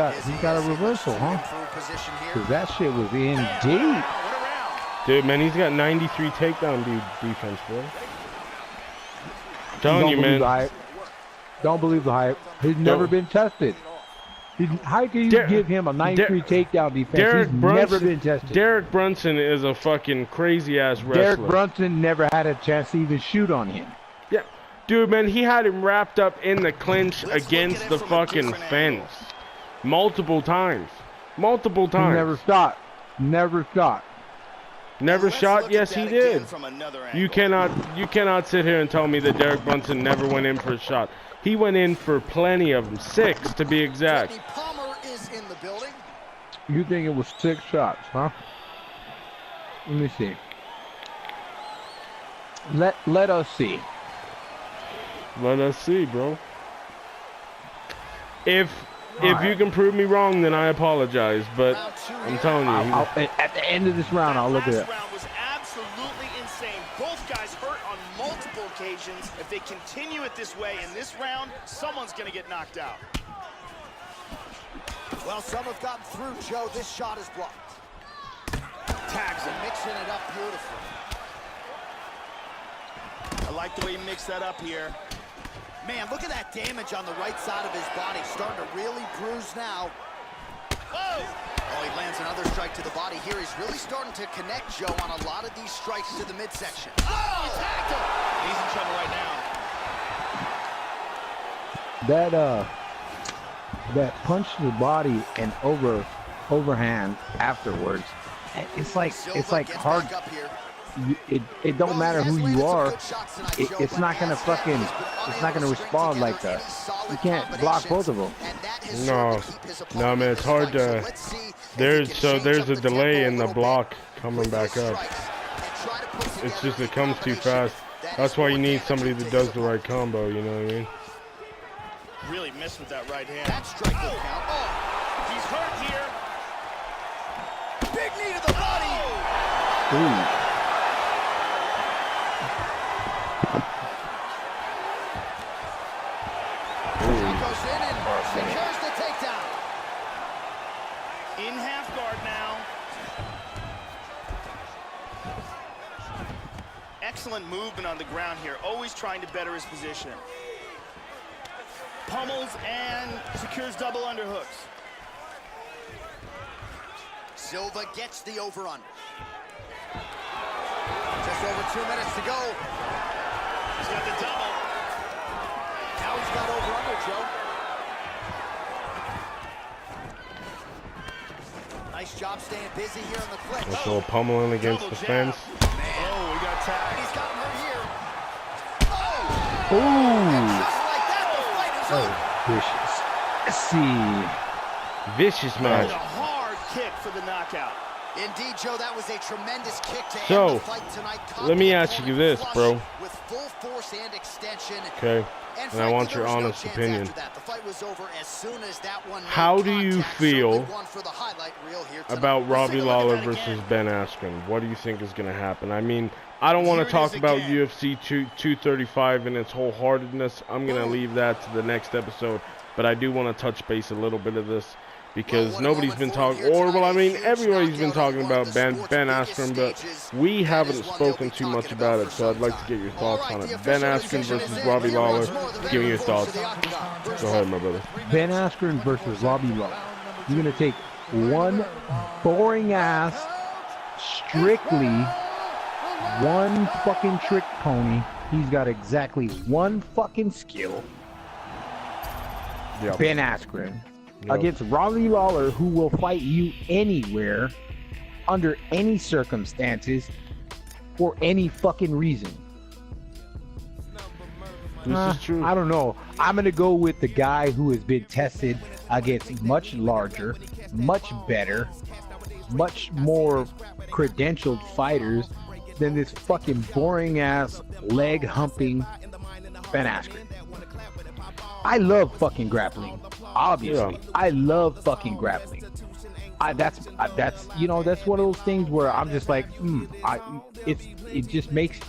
got a reversal, huh? Improved position here. Cause that shit was in deep. What a round. Dude, man, he's got 93 takedown defense, bro. Telling Don't you, believe man. the hype. Don't believe the hype. He's never been tested. How can you give him a 93 takedown defense? He's never been tested. Derek Brunson is a fucking crazy ass wrestler. Derek Brunson never had a chance to even shoot on him. Yeah, dude, man, he had him wrapped up in the clinch against the fucking fence multiple times. Multiple He times. never stopped. Never stopped. Never Let's shot? look Yes, at he that did. again from another You angle. cannot sit here and tell me that Derek Brunson never went in for a shot. He went in for plenty of them, 6 to be exact. Brittany Palmer is in the building. You think it was 6 shots, huh? Let me see. Let us see. Let us see, bro. If Alright. you can prove me wrong, then I apologize. But Round two I'm here. telling you, At the end of this round, I'll look at it. Last round was absolutely insane. Both guys hurt on multiple occasions. If they continue it this way in this round, someone's going to get knocked out. Well, some have gotten through, Joe. This shot is blocked. Tags him, mixing it up beautifully. I like the way he mixed that up here. Man, look at that damage on the right side of his body. Starting to really bruise now. Whoa! Oh, he lands another strike to the body here. He's really starting to connect, Joe, on a lot of these strikes to the midsection. Oh, he tagged him! He's in trouble right now. That punch to the body and overhand afterwards. It's like Silva gets hard. back up here. It don't Well, matter he has who you landed some are. good shots tonight, Joe, It's but not gonna as that fucking. has been It's not unable gonna to string respond like together that. any solid You can't block both of them. and that has No. served to keep his opponent no, man, in it's this hard fight. So to. let's see if he There's can so change there's up a the tempo delay a in the little block bit coming with back those up. strikes and try to put It's together just it a comes too combination fast. that That's is why you more need damaging somebody to that his does the opponent. right combo. You know what I mean? Really missed with that right hand. That strike will count. Oh, He's hurt here. big knee to the body. Ooh. He goes in and secures the takedown. In half guard now. Excellent movement on the ground here. Always trying to better his position. Pummels and secures double underhooks. Silva gets the over-under. Just over 2 minutes to go. He's got the double. Now he's got over-under, Joe. Nice job staying busy here in the clinch. That's a little pummeling against Double the jab. fence. Oh, we got And tagged. he's got him hurt here. Oh! Ooh. Just like that, the fight is over. Vicious. Let's see. Vicious And match. a hard kick for the knockout. Indeed, Joe, that was a tremendous kick to So, end the fight tonight. let me Caught the ask you opponent this, flush bro. With full force and extension. Okay. And And I want your frankly, there was no honest chance opinion. after that. The fight was over as soon as that one made How do you contact. feel Certainly one for the highlight reel here tonight. About Let's Robbie take a look at Lawler that versus again. Ben Askren? What do you think is going to happen? I mean, I don't want Here to it talk is about again. UFC 235 and its wholeheartedness. I'm going to leave that to the next episode. But I do want to touch base a little bit of this. because nobody's been talking, or well, I mean, everybody's been talking about Ben Askren, but we haven't spoken too much about it. So I'd like to get your thoughts on it. Ben Askren versus Robbie Lawler. Give me your thoughts. Go ahead, my brother. Ben Askren versus Robbie Lawler. You're gonna take one boring ass, strictly one fucking trick pony. He's got exactly one fucking skill. Yep. Ben Askren against Robbie Lawler, who will fight you anywhere, under any circumstances, for any fucking reason. This is true. I don't know. I'm gonna go with the guy who has been tested against much larger, much better, much more credentialed fighters than this fucking boring ass leg humping Ben Askren. I love fucking grappling. Obviously, Yeah. I love fucking grappling. That's you know, that's one of those things where I'm just like, it just makes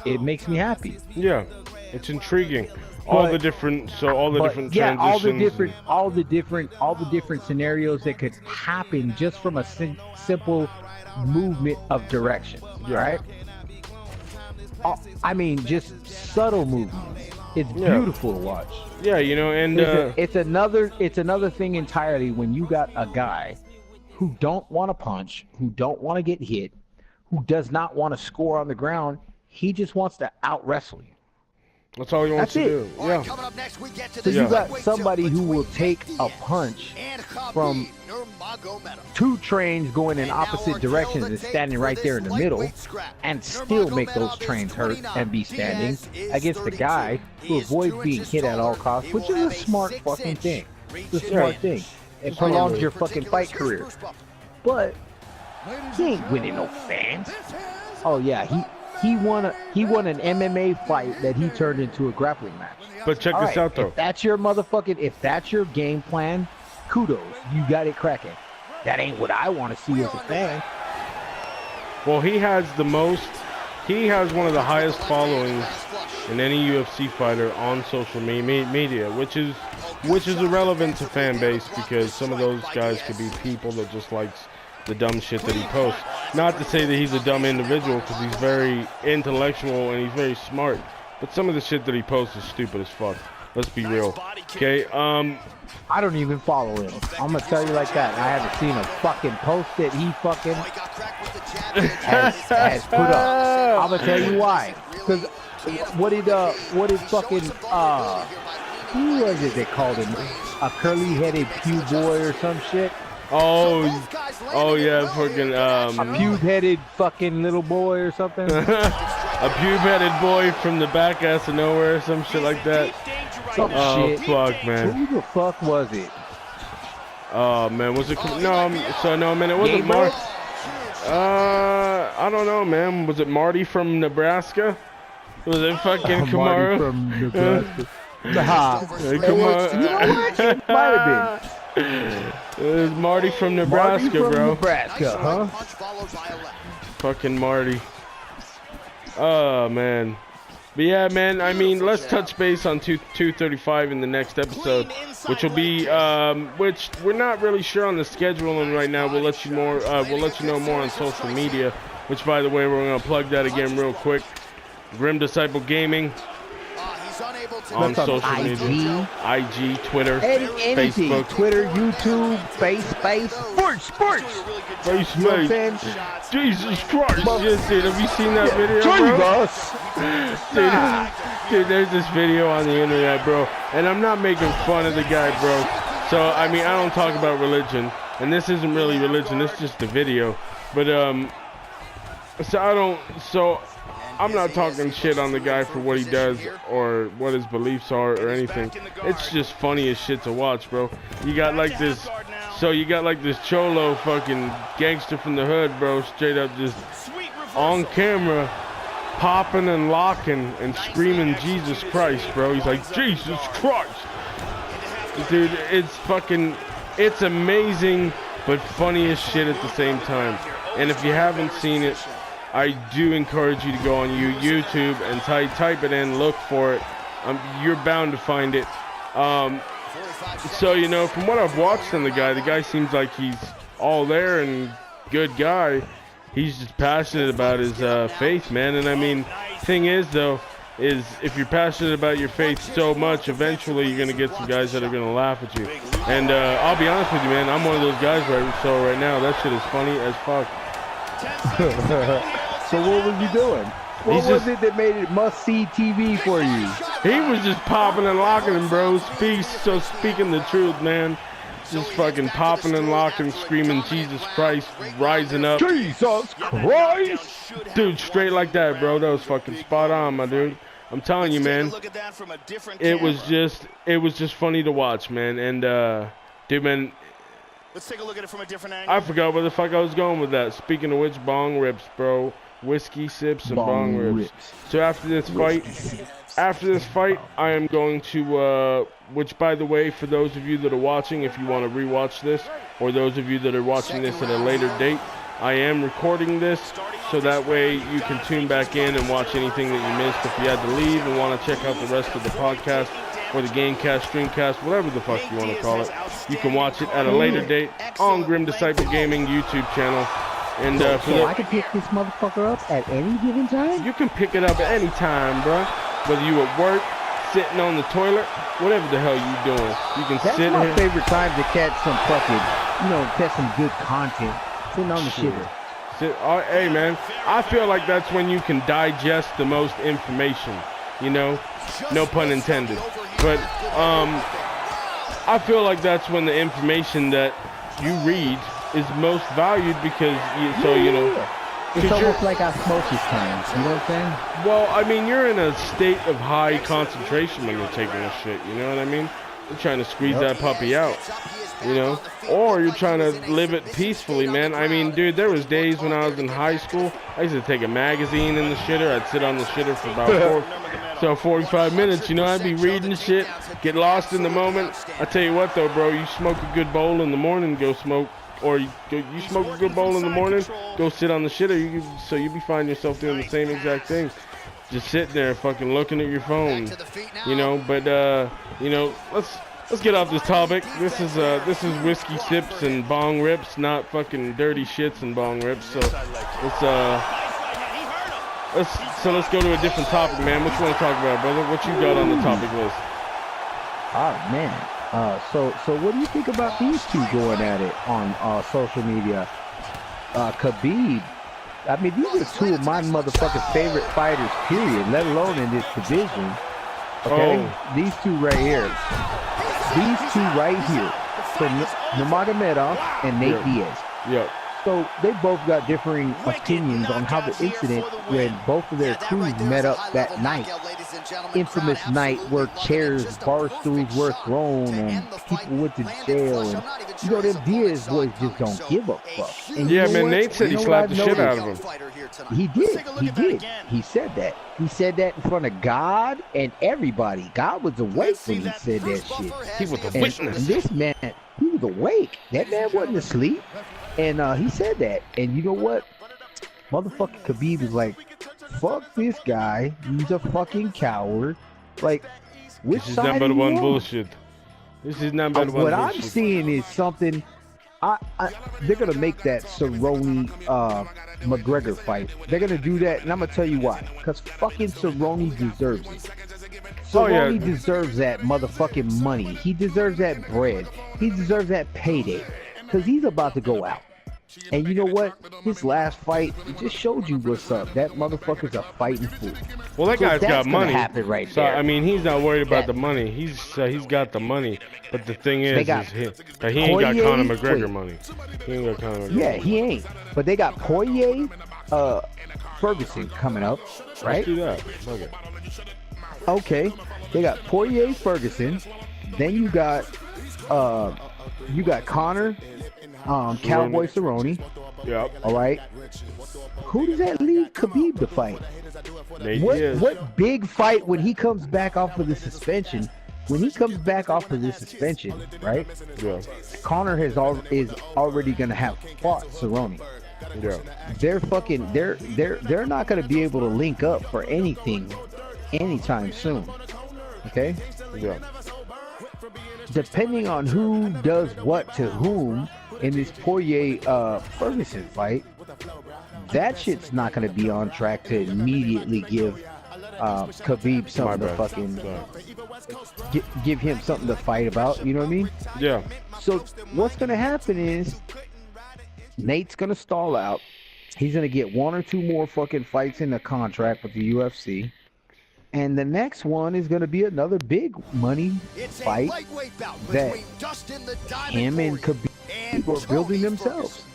me happy. Yeah, it's intriguing. All the different transitions. Yeah, all the different scenarios that could happen just from a simple movement of direction. Yeah. Right? I mean, just subtle movements. It's beautiful to watch. Yeah, you know, and it's another thing entirely when you got a guy who don't want to punch, who don't want to get hit, who does not want to score on the ground. He just wants to out wrestle you. that's all he wants That's to it. do. Yeah. So you got somebody who will take a punch from two trains going in opposite directions and standing right there in the middle and still make those trains hurt and be standing against the guy who avoids being hit at all costs, which is a smart fucking thing. It's a smart thing. It prolongs your fucking fight career. But he ain't winning no fans. Oh yeah, he won an MMA fight that he turned into a grappling match. But check this out though. If that's your game plan, kudos. You got it cracking. That ain't what I want to see as a fan. Well, he has one of the highest followings in any UFC fighter on social media, which is irrelevant to fan base because some of those guys could be people that just likes the dumb shit that he posts. Not to say that he's a dumb individual, because he's very intellectual and he's very smart. But some of the shit that he posts is stupid as fuck. Let's be real. Okay, I don't even follow him. I'm gonna tell you like that. I haven't seen a fucking post that he fucking has put up. I'm gonna tell you why. Because what did fucking who was it that called him a curly-headed pew boy or some shit? Oh yeah, fucking a pube-headed fucking little boy or something. A pube-headed boy from the back ass of nowhere or some shit like that. Shit. Fuck, man. Who the fuck was it? Oh man, was it? It wasn't Mark. I don't know, man. Was it Marty from Nebraska? Was it fucking Kamaru? Marty from Nebraska. Nah. Hey, come on. You know what? It might have been. It was Marty from Nebraska, Marty from bro. Nebraska, huh? Fucking Marty. Oh man. But yeah, man, I mean, let's touch base on 235 in the next episode, which will be, which we're not really sure on the scheduling right now. We'll let you know more on social media, which, by the way, we're going to plug that again real quick. Grim Disciple Gaming on social media. IG, Twitter, anything. Facebook. Twitter, YouTube, sports. Face, You know what I'm saying? Jesus Christ. Yes, dude, have you seen that video, bro? Dude, there's this video on the internet, bro, and I'm not making fun of the guy, bro. So, I mean, I don't talk about religion, and this isn't really religion, it's just a video. But, so I'm not talking shit on the guy for what he does or what his beliefs are or anything. It's just funny as shit to watch, bro. You got like this cholo fucking gangster from the hood, bro, straight up just on camera popping and locking and screaming Jesus Christ, bro. He's like, Jesus Christ. Dude, it's amazing but funny as shit at the same time. And if you haven't seen it, I do encourage you to go on YouTube and type it in, look for it. You're bound to find it. So, you know, from what I've watched on the guy seems like he's all there and good guy. He's just passionate about his faith, man. And I mean, thing is, though, is if you're passionate about your faith so much, eventually you're going to get some guys that are going to laugh at you. And I'll be honest with you, man, I'm one of those guys right now. That shit is funny as fuck. So what was he doing? What was it that made it must-see TV for you? He was just popping and locking him, bro. Speaking the truth, man. Just fucking popping and locking, screaming, Jesus Christ, rising up. Jesus Christ! Dude, straight like that, bro. That was fucking spot on, my dude. I'm telling you, man. It was just funny to watch, man. And, dude, man. Let's take a look at it from a different angle. I forgot where the fuck I was going with that. Speaking of which, bong rips, bro. Whiskey, sips, and bong rips. So after this fight, I am going to, which by the way, for those of you that are watching, if you want to rewatch this, or those of you that are watching this at a later date, I am recording this, so that way you can tune back in and watch anything that you missed. If you had to leave and want to check out the rest of the podcast, or the Gamecast, Streamcast, whatever the fuck you want to call it, you can watch it at a later date on Grim Disciple Gaming YouTube channel. And so I can pick this motherfucker up at any given time? You can pick it up at any time, bro. Whether you at work, sitting on the toilet, whatever the hell you doing. You can That's sit my here. favorite time to catch some fucking, catch some good content. Sitting on the shitter. Hey, man, I feel like that's when you can digest the most information, no pun intended. But I feel like that's when the information that you read is most valued because it's almost like osmosis times, you know what I'm saying? Well, I mean, you're in a state of high concentration when you're taking this shit, you know what I mean? You're trying to squeeze that puppy out, or you're trying to live it peacefully, man. I mean, dude, there was days when I was in high school, I used to take a magazine in the shitter. I'd sit on the shitter for about 45 minutes, I'd be reading shit, get lost in the moment. I tell you what, though, bro, you smoke a good bowl in the morning, go smoke. Or you smoke a good bowl in the morning, go sit on the shitter. You be finding yourself doing the same exact thing, just sitting there, fucking looking at your phone, But let's get off this topic. This is whiskey sips and bong rips, not fucking dirty shits and bong rips. So let's go to a different topic, man. What you want to talk about, brother? What you got on the topic list? Oh man. So what do you think about these two going at it on social media? Khabib, I mean, these are two of my motherfucking favorite fighters, period, let alone in this division. Okay? These two right here. So Nurmagomedov and Nate Diaz. Yep. So they both got differing opinions on how the incident when both of their crews met up that night. Infamous night where chairs, bar stools were thrown and people went to jail. And them Diaz boys just don't give a fuck. And yeah, man, Nate said he slapped the shit out of him. He did. He said that. He said that in front of God and everybody. God was awake when he said that shit. He was a witness. And this man, he was awake. That man wasn't asleep. And he said that. And you know what? Motherfucking Khabib is like, fuck this guy. He's a fucking coward. Like, which this is side number one on? bullshit. This is number one what bullshit. I'm seeing is something. They're gonna make that Cerrone McGregor fight. They're gonna do that, and I'm gonna tell you why. Because fucking Cerrone deserves it. Cerrone deserves that motherfucking money. He deserves that bread. He deserves that payday. Because he's about to go out. And you know what? His last fight, it just showed you what's up. That motherfucker's a fighting fool. Well, that guy's got money. Happen right so there. I mean, he's not worried about the money. He's got the money. But the thing is he ain't got Conor McGregor money. He ain't got Conor McGregor. Yeah, he ain't. But they got Poirier, Ferguson coming up, right? Let's do that. Okay. Okay, they got Poirier, Ferguson. Then you got Conor, Cowboy Cerrone. Yep. All right. Who does that leave Khabib to fight? What big fight when he comes back off of the suspension? When he comes back off of this suspension, right? Yeah. Conor is already gonna have fought Cerrone. Yeah. They're not gonna be able to link up for anything anytime soon. Okay? Yeah. depending on who does what to whom in this Poirier Ferguson fight, that shit's not gonna be on track to immediately give Khabib something to fucking give him something to fight about. You know what I mean? Yeah. So what's gonna happen is Nate's gonna stall out. He's gonna get 1 or 2 more fucking fights in the contract with the UFC. And the next one is going to be another big money fight that him and Khabib are building themselves.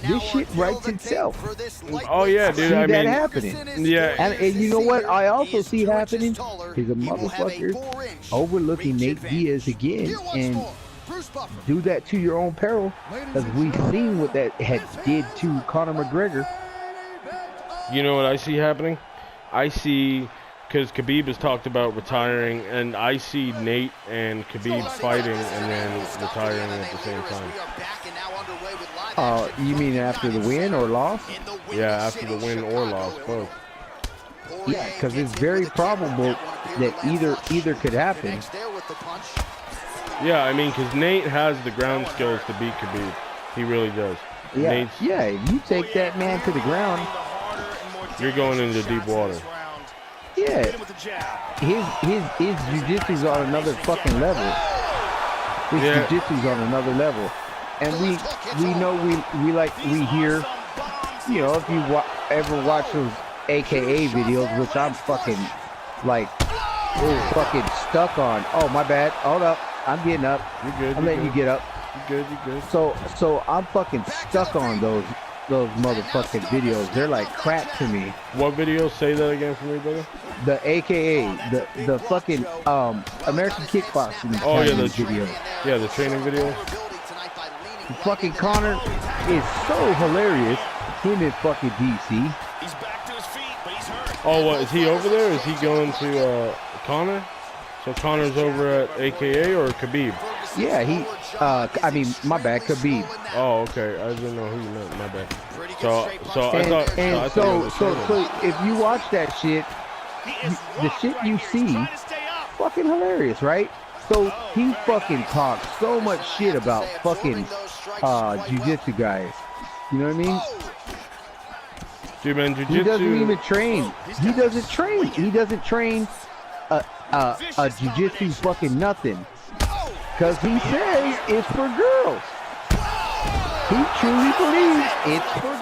This shit writes itself. Oh yeah, dude. See I that mean, happening. yeah. And you know what I also see happening is a motherfucker overlooking Nate Diaz again and do that to your own peril, as we've seen what that had did to Conor McGregor. You know what I see happening? I see, because Khabib has talked about retiring, and I see Nate and Khabib fighting and then retiring at the same time. You mean after the win or loss? Yeah, after the win or loss, both. Yeah, because it's very probable that either could happen. Yeah, I mean, because Nate has the ground skills to beat Khabib. He really does. Yeah, yeah. If you take that man to the ground, you're going into deep water. Yeah, his jiu-jitsu's on another fucking level. His jiu-jitsu's on another level, and we know we hear, you know, if you ever watch those AKA videos, which I'm fucking like fucking stuck on. Oh my bad. Hold up, I'm getting up. You're good. I'm letting you get up. You're good. So I'm fucking stuck on those motherfucking videos. They're like crack to me. What videos? Say that again for me, brother. The AKA, the fucking American kickboxing. Oh yeah, the videos. Yeah, the training videos. Fucking Conor is so hilarious. Him in fucking DC. He's back to his feet, but he's hurt. Oh, what is he over there? Is he going to Conor? So Conor's over at AKA or Khabib? Yeah, I mean, my bad, Khabib. Oh, okay. I didn't know who you meant. My bad. So if you watch that shit, the shit you see, fucking hilarious, right? So he fucking talks so much shit about fucking jiu-jitsu guys. You know what I mean? Dude, man, jiu-jitsu. He doesn't even train. He doesn't train. He doesn't train a jiu-jitsu fucking nothing. Because he says it's for girls. He truly believes it's for